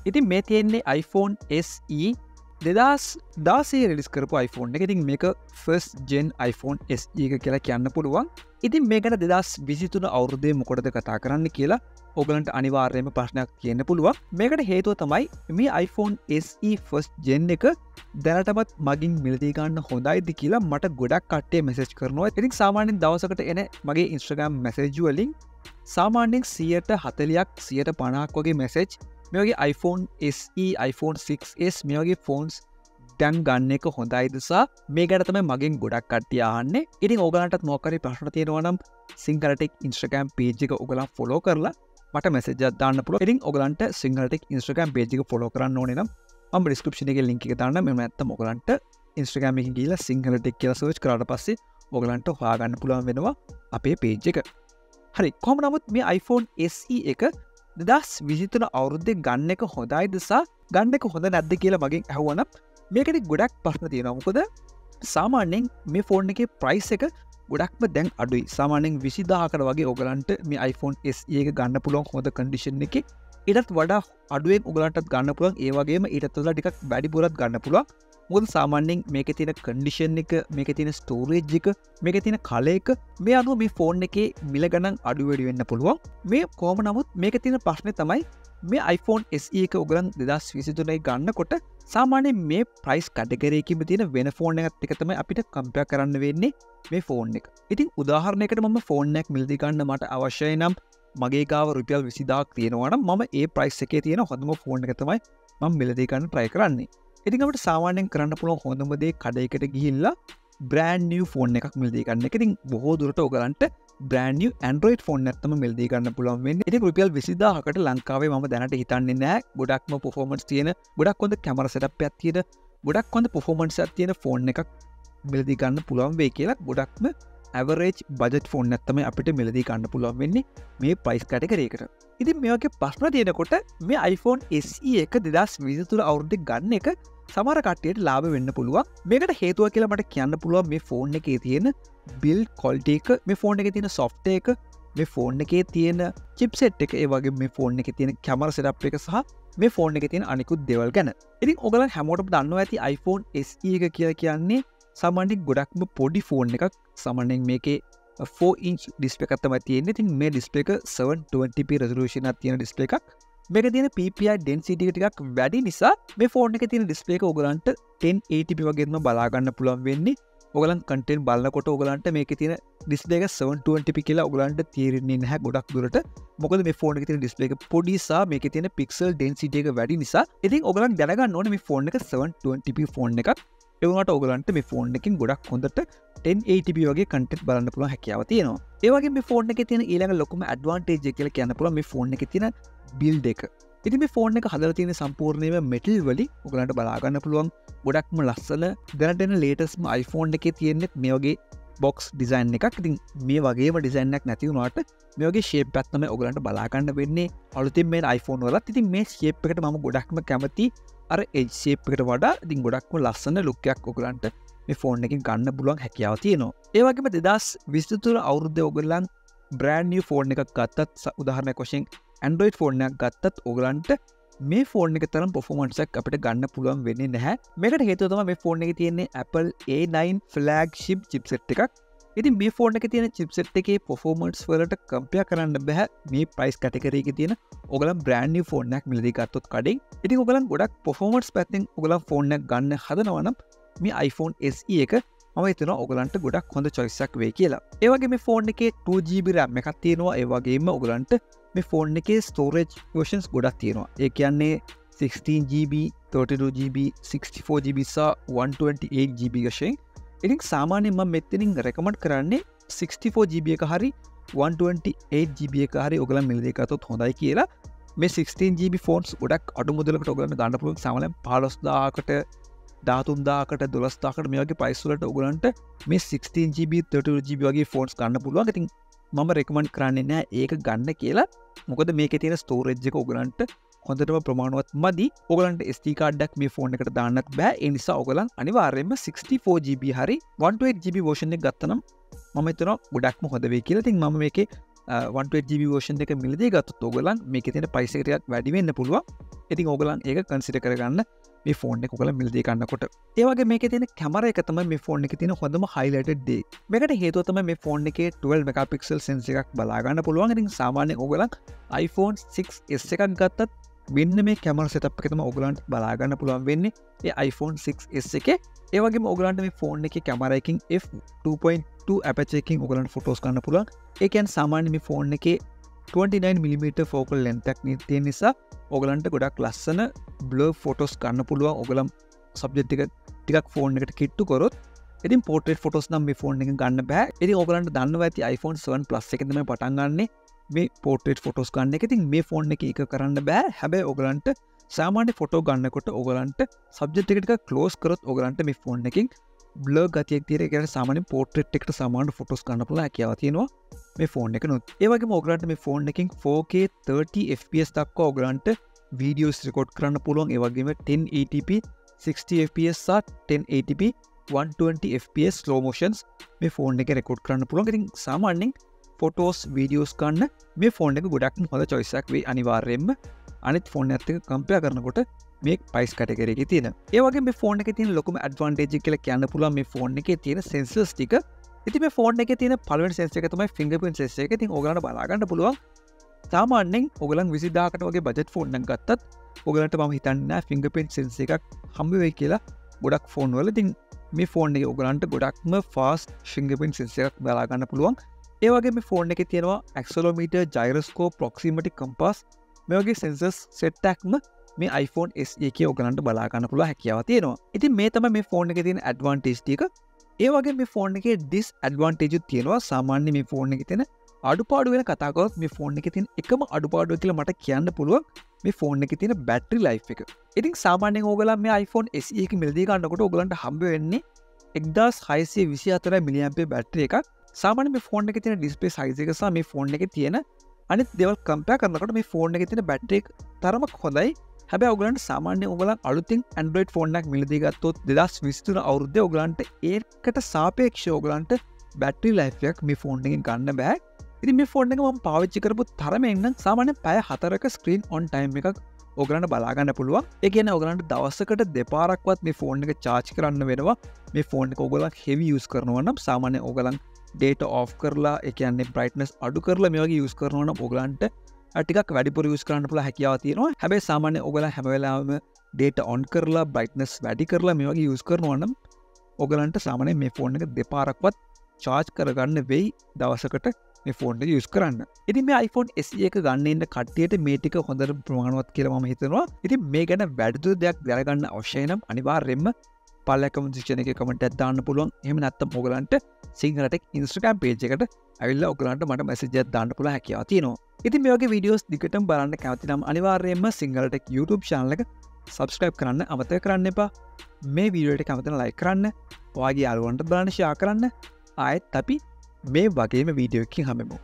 ඉතින් මේ තියෙන්නේ iPhone SE 2016 රිලිස් කරපු iPhone එක. ඉතින් මේක first gen iPhone SE එක කියලා කියන්න පුළුවන්. ඉතින් මේකට 2023 අවුරුද්දේ මොකටද කතා කරන්න කියලා ඔයගලන්ට අනිවාර්යයෙන්ම ප්‍රශ්නයක් කියන්න පුළුවන්. මේකට හේතුව තමයි මේ iPhone SE first gen එක දැනටමත් මගින් මිලදී ගන්න හොඳයිද කියලා මට ගොඩක් කට්ටිය මෙසේජ් කරනවා. ඉතින් සාමාන්‍යයෙන් දවසකට එන මගේ Instagram message වලින් සාමාන්‍යයෙන් 140ක් 150ක් වගේ message මේ වගේ iPhone SE, iPhone 6s මේ වගේ phones දැන් ගන්න එක හොඳයිද සහ මේ ගැන තමයි මගෙන් ගොඩක් කට්ටිය අහන්නේ. ඉතින් ඕගලන්ටත් මොකක් හරි ප්‍රශ්න තියෙනවා නම් Sinhalatech Instagram page එක ඔයගලන් follow කරලා මට message එකක් දාන්න පුළුවන්. ඉතින් ඔයගලන්ට Sinhalatech Instagram page එක follow කරන්න ඕනේ නම් මම description එකේ link එක දාන්නම්. මෙන්න නැත්තම් ඔයගලන්ට Instagram එකකින් ගිහලා Sinhalatech කියලා search කරාට පස්සේ ඔයගලන්ට හොයාගන්න පුළුවන් වෙනවා අපේ page එක. හරි, කොහොම නමුත් මේ iPhone SE එක 2023 අවුරුද්දේ ගන්න එක හොඳයිද සහ ගන්න එක හොඳ නැද්ද කියලා මගෙන් අහුවනම් මේකට ගොඩක් ප්‍රශ්න තියෙනවා. මොකද සාමාන්‍යයෙන් මේ ෆෝන් එකේ ප්‍රයිස් එක ගොඩක්ම දැන් අඩුයි. සාමාන්‍යයෙන් 20000කට වගේ ඔයගලන්ට මේ iPhone SE එක ගන්න පුළුවන් හොඳ කන්ඩිෂන් එකේ. ඊටත් වඩා අඩුවෙන් ඔයගලන්ටත් ගන්න පුළුවන්. ඒ වගේම ඊටත් වඩා ටිකක් වැඩිපුරත් ගන්න පුළුවන්. මොකද සාමාන්‍යයෙන් මේකේ තියෙන කන්ඩිෂන් එක, මේකේ තියෙන ස්ටෝරේජ් එක, මේකේ තියෙන කලර් එක මේ අනුව මේ ෆෝන් එකේ මිල ගණන් අඩු වැඩි වෙන්න පුළුවන්. මේ කොහොම නමුත් මේකේ තියෙන ප්‍රශ්නේ තමයි මේ iPhone SE එක ඔයගලන් 2023 ගන්නකොට සාමාන්‍යයෙන් මේ ප්‍රයිස් කැටගරි එකකින් තියෙන වෙන ෆෝන් එකත් එක්ක තමයි අපිට කම්පෙයාර් කරන්න වෙන්නේ මේ ෆෝන් එක. ඉතින් උදාහරණයකට මම ෆෝන් එකක් මිලදී ගන්න මට අවශ්‍යයි නම් මගේ ගාව රුපියල් 20000ක් තියෙනවා නම් මම ඒ ප්‍රයිස් එකේ තියෙන හොඳම ෆෝන් එක තමයි මම මිලදී ගන්න try කරන්නේ. ඉතින් අපිට සාමාන්‍යයෙන් කරන්න පුළුවන් හොඳම දේ කඩේකට ගිහිල්ලා brand new ෆෝන් එකක් මිලදී ගන්න එක. ඉතින් බොහෝ දුරට ඔයගලන්ට brand new Android ෆෝන් එකක් තමයි මිලදී ගන්න පුළුවන් වෙන්නේ. ඉතින් රුපියල් 20000කට ලංකාවේ මම දැනට හිතන්නේ නැහැ ගොඩක්ම performance තියෙන, ගොඩක් හොඳ කැමරා setup එකක් තියෙන, ගොඩක් හොඳ performance එකක් තියෙන ෆෝන් එකක් මිලදී ගන්න පුළුවන් වෙයි කියලා. ගොඩක්ම average budget ෆෝන් එකක් තමයි අපිට මිලදී ගන්න පුළුවන් වෙන්නේ මේ price category එකට. ඉතින් මේ වගේ ප්‍රශ්න තියෙනකොට මේ iPhone SE එක 2023 අවුරුද්දේ ගන්න එක සමහර කට්ටියට ලාභ වෙන්න පුළුවන්. මේකට හේතුව කියලා මට කියන්න පුළුවන් මේ ෆෝන් එකේ තියෙන build quality එක, මේ ෆෝන් එකේ තියෙන software එක, මේ ෆෝන් එකේ තියෙන chipset එක, ඒ වගේ මේ ෆෝන් එකේ තියෙන camera setup එක සහ මේ ෆෝන් එකේ තියෙන අනිකුත් දේවල් ගැන. ඉතින් ඔයගලන් හැමෝටම දන්නවා ඇති iPhone SE එක කියලා කියන්නේ සාමාන්‍යයෙන් ගොඩක්ම පොඩි ෆෝන් එකක්. සාමාන්‍යයෙන් මේකේ 4-inch display එකක් තමයි තියෙන්නේ. ඉතින් මේ display එක 720p resolution එකක් තියෙන display එකක්. මේක තියෙන PPI density එක ටිකක් වැඩි නිසා මේ ෆෝන් එකේ තියෙන display එක ඔයගලන්ට 1080p වගේම බලා ගන්න පුළුවන් වෙන්නේ. ඔයගලන් content බලනකොට ඔයගලන්ට මේකේ තියෙන display එක 720p කියලා ඔයගලන්ට තේරෙන්නේ නැහැ ගොඩක් දුරට. මොකද මේ ෆෝන් එකේ තියෙන display එක පොඩි නිසා මේකේ තියෙන pixel density එක වැඩි නිසා. ඉතින් ඔයගලන් දැනගන්න ඕනේ මේ ෆෝන් එක 720p ෆෝන් එකක්. ඒ වුණාට ඔයගලන්ට මේ ෆෝන් එකකින් ගොඩක් හොඳට 1080p වගේ content බලන්න පුළුවන් හැකියාව තියෙනවා. ඒ වගේ මේ ෆෝන් එකේ තියෙන ඊළඟ ලොකුම advantage එක කියලා කියන්න පුළුවන් මේ ෆෝන් එකේ තියෙන build එක. ඉතින් මේ ෆෝන් එක හදලා තියෙන සම්පූර්ණයෙන්ම metal වලින් ඔයගලන්ට බලා ගන්න පුළුවන් ගොඩක්ම ලස්සන දැනට එන latest iPhone එකේ තියෙන්නේ මේ වගේ box design එකක්. ඉතින් මේ වගේම design එකක් නැති වුණාට මේ වගේ shape එකක් තමයි ඔයගලන්ට බලා ගන්න වෙන්නේ අලුතින් මේ iPhone වලත්. ඉතින් මේ shape එකට මම ගොඩක්ම කැමති අර edge shape එකට වඩා. ඉතින් ගොඩක්ම ලස්සන look එකක් ඔයගලන්ට මේ ෆෝන් එකකින් ගන්න පුළුවන් හැකියාව තියෙනවා. ඒ වගේම 2023 අවුරුද්දේ ඔයගලන් brand new ෆෝන් එකක් ගත්තත්, උදාහරණයක් වශයෙන් Android ෆෝන් එකක් ගත්තත් ඔයගලන්ට මේ ෆෝන් එක තරම් performance එකක් අපිට ගන්න පුළුවන් වෙන්නේ නැහැ. මේකට හේතුව තමයි මේ ෆෝන් එකේ තියෙන්නේ Apple A9 flagship chipset එකක්. ඉතින් මේ ෆෝන් එකේ තියෙන chipset එකේ performance වලට compare කරන්න බෑ මේ price category එකේ තියෙන ඔයගලන් brand new ෆෝන් එකක් මිලදී ගත්තොත් කඩෙන්. ඉතින් ඔයගලන් ගොඩක් performance පැත්තෙන් ඔයගලන් ෆෝන් එකක් ගන්න හදනවා නම් මේ iPhone SE එක මම හිතනවා ඔයගලන්ට ගොඩක් හොඳ choice එකක් වෙයි කියලා. ඒ වගේ මේ ෆෝන් එකේ 2GB RAM එකක් තියෙනවා. ඒ වගේම ඔයගලන්ට මේ ෆෝන් එකේ storage versions ගොඩක් තියෙනවා. ඒ කියන්නේ 16GB, 32GB, 64GB සහ 128GB වශයෙන්. ඉතින් සාමාන්‍යයෙන් මම මෙතනින් recommend කරන්නේ 64GB එක හරි 128GB එක හරි ඔයගලන් මිලදී ගත්තොත් හොඳයි කියලා. මේ 16GB phones ගොඩක් අඩු මුදලකට ඔයගලන්ට දාන්න පුළුවන්. සාමාන්‍යයෙන් 15000කට 13000කට 12000කට මේ වගේ price වලට ඔයගලන්ට මේ 16GB 32GB වගේ phones ගන්න පුළුවන්. ඉතින් මම recommend කරන්නේ නැහැ ඒක ගන්න කියලා. මොකද මේකේ තියෙන storage එක ඔයගලන්ට හොඳටම ප්‍රමාණවත් මදි. ඔයගලන්ට SD card එකක් මේ ෆෝන් එකට දාන්නත් බෑ. ඒ නිසා ඔයගලන් අනිවාර්යයෙන්ම 64GB හරි 128GB version එක ගත්තනම් මම හිතනවා ගොඩක්ම හොඳ වෙයි කියලා. ඉතින් මම මේකේ 1GB version එක මිලදී ගත්තොත් ඔයගලන් මේකේ තියෙන price එක ටිකක් වැඩි වෙන්න පුළුවන්. ඉතින් ඔයගලන් ඒක consider කරගන්න මේ ෆෝන් එක ඔයගලන් මිලදී ගන්නකොට. ඒ වගේ මේකේ තියෙන කැමරා එක තමයි මේ ෆෝන් එකේ තියෙන හොඳම highlighted දේ. මේකට හේතුව තමයි මේ ෆෝන් එකේ 12 megapixel sensor එකක් බලා ගන්න පුළුවන්. ඉතින් සාමාන්‍යයෙන් ඔයගලන් iPhone 6s එකක් ගත්තත් මෙන්න මේ කැමරා setup එක තමයි ඔයගලන්ට බලා ගන්න පුළුවන් වෙන්නේ ඒ iPhone 6s එකේ. ඒ වගේම ඔයගලන්ට මේ ෆෝන් එකේ කැමරා එකකින් f2.2 aperture එකකින් ඔයගලන්ට ෆොටෝස් ගන්න පුළුවන්. ඒ කියන්නේ සාමාන්‍ය මේ ෆෝන් එකේ 29mm focal length එකක් තියෙන නිසා ඔයගලන්ට ගොඩක් ලස්සන blur photos ගන්න පුළුවන්. ඔයගලන් subject එක ටිකක් ෆෝන් එකට කිට්ටු කරොත් ඉතින් portrait photos නම් මේ ෆෝන් එකෙන් ගන්න බෑ. ඉතින් ඔයගලන්ට දන්නවා ඇති iPhone 7 Plus එකෙන් තමයි පටන් ගන්නෙ මේ portrait photos ගන්න එක. ඉතින් මේ ෆෝන් එකේ ඒක කරන්න බෑ. හැබැයි ඔයගලන්ට සාමාන්‍ය ෆොටෝ ගන්නකොට ඔයගලන්ට සබ්ජෙක්ට් එක ටිකක් ක්ලෝස් කරොත් ඔයගලන්ට මේ ෆෝන් එකකින් බ්ලර් ගතියක් තියෙන. ඒ කියන්නේ සාමාන්‍ය portrait එකට සමාන ෆොටෝස් ගන්න පුළුවන් හැකියාව තියෙනවා මේ ෆෝන් එකනොත්. ඒ වගේම ඔයගලන්ට මේ ෆෝන් එකකින් 4K 30fps දක්වා ඔයගලන්ට වීඩියෝස් රෙකෝඩ් කරන්න පුළුවන්. ඒ වගේම 1080p 60fps සහ 1080p 120fps slow motions මේ ෆෝන් එකේ රෙකෝඩ් කරන්න පුළුවන්. ඉතින් සාමාන්‍යයෙන් ෆොටෝස් වීඩියෝස් ගන්න මේ ෆෝන් එක ගොඩක් හොඳ choice එකක් වෙයි අනිවාර්යයෙන්ම. අනිත් ෆෝන් එකත් එක්ක කම්පෙයාර් කරනකොට මේ price category එකේ තියෙන. ඒ වගේ මේ ෆෝන් එකේ තියෙන ලොකුම advantage එක කියලා කියන්න පුළුවන් මේ ෆෝන් එකේ තියෙන sensors ටික. ඉතින් මේ ෆෝන් එකේ තියෙන පළවෙනි sensor එක තමයි fingerprint sensor එක. ඉතින් ඔයගලන්ට බලා ගන්න පුළුවන්. සාමාන්‍යයෙන් ඔයගලන් 20000කට වගේ budget ෆෝන් එකක් ගත්තත් ඔයගලන්ට මම හිතන්නේ නැහැ fingerprint sensor එකක් හම්බ වෙයි කියලා ගොඩක් ෆෝන් වල. ඉතින් මේ ෆෝන් එකේ ඔයගලන්ට ගොඩක්ම fast fingerprint sensor එකක් බලා ගන්න පුළුවන්. ඒ වගේ මේ ෆෝන් එකේ තියෙනවා accelerometer, gyroscope, proximity compass මේ වගේ sensors set එකක්ම මේ iPhone SE එකේ ඔයගලන්ට බලා ගන්න පුළුවන් හැකියාව තියෙනවා. ඉතින් මේ තමයි මේ ෆෝන් එකේ තියෙන advantage ටික. ඒ වගේ මේ ෆෝන් එකේ disadvantage උත් තියෙනවා. සාමාන්‍ය මේ ෆෝන් එකේ තියෙන අඩුපාඩු වෙන කතා කරොත් මේ ෆෝන් එකේ තියෙන එකම අඩුපාඩුව කියලා මට කියන්න පුළුවන් මේ ෆෝන් එකේ තියෙන battery life එක. ඉතින් සාමාන්‍යයෙන් ඔයගලන් මේ iPhone SE එක මිලදී ගන්නකොට ඔයගලන්ට හම්බ වෙන්නේ 1624 mAh battery එකක්. සාමාන්‍ය මේ ෆෝන් එකේ තියෙන display size එක සහ මේ ෆෝන් එකේ තියෙන අනිත් දේවල් කම්පෙයාර් කරනකොට මේ ෆෝන් එකේ තියෙන බැටරි එක තරමක් හොඳයි. හැබැයි ඔයගලන්ට සාමාන්‍යයෙන් ඔයගලන් අලුතින් Android ෆෝන් එකක් මිලදී ගත්තොත් 2023 අවුරුද්දේ ඔයගලන්ට ඒකට සාපේක්ෂව ඔයගලන්ට බැටරි ලයිෆ් එකක් මේ ෆෝන් එකෙන් ගන්න බෑ. ඉතින් මේ ෆෝන් එක මම පාවිච්චි කරපු තරමෙන් නම් සාමාන්‍යයෙන් පැය 4ක ස්ක්‍රීන් ඔන් ටයිම් එකක් ඔයගලන්ට බලා ගන්න පුළුවන්. ඒ කියන්නේ ඔයගලන්ට දවසකට දෙපාරක්වත් මේ ෆෝන් එක charge කරන්න වෙනවා. මේ ෆෝන් එක ඔයගලන් heavy use කරනවා නම් සාමාන්‍යයෙන් ඔයගලන් data off කරලා ඒ කියන්නේ brightness අඩු කරලා මේ වගේ use කරනවා නම් ඔයගලන්ට ටිකක් වැඩිපුර use කරන්න පුළුවන් හැකියාව තියෙනවා. හැබැයි සාමාන්‍යයෙන් ඔයගලන් හැම වෙලාවෙම data on කරලා brightness වැඩි කරලා මේ වගේ use කරනවා නම් ඔයගලන්ට සාමාන්‍යයෙන් මේ ෆෝන් එක දෙපාරක්වත් charge කරගන්න වෙයි දවසකට මේ ෆෝන් එක use කරන්න. ඉතින් මේ iPhone SE එක ගන්න ඉන්න කට්ටියට මේ ටික හොඳට ප්‍රමාණවත් කියලා මම හිතනවා. ඉතින් මේ ගැන වැඩිදුර දෙයක් දැනගන්න අවශ්‍ය නම් අනිවාර්යයෙන්ම පල්ලෙහා comment section එකේ comment එකක් දාන්න පුළුවන්. එහෙම නැත්නම් ඔයගලන්ට Sinhalatech Instagram page එකට ඇවිල්ලා ඔයගලන්ට මට message එකක් දාන්න පුළුවන් හැකියාව තියෙනවා. ඉතින් මේ වගේ videos දිගටම බලන්න කැමති නම් අනිවාර්යයෙන්ම Sinhalatech YouTube channel එක subscribe කරන්න අමතක කරන්න එපා. මේ වීඩියෝ එකට කැමති නම් like කරන්න, ඔයාගේ යාළුවන්ට බලන්න share කරන්න. ආයෙත් අපි මේ වගේම වීඩියෝ එකකින් හම්බෙමු.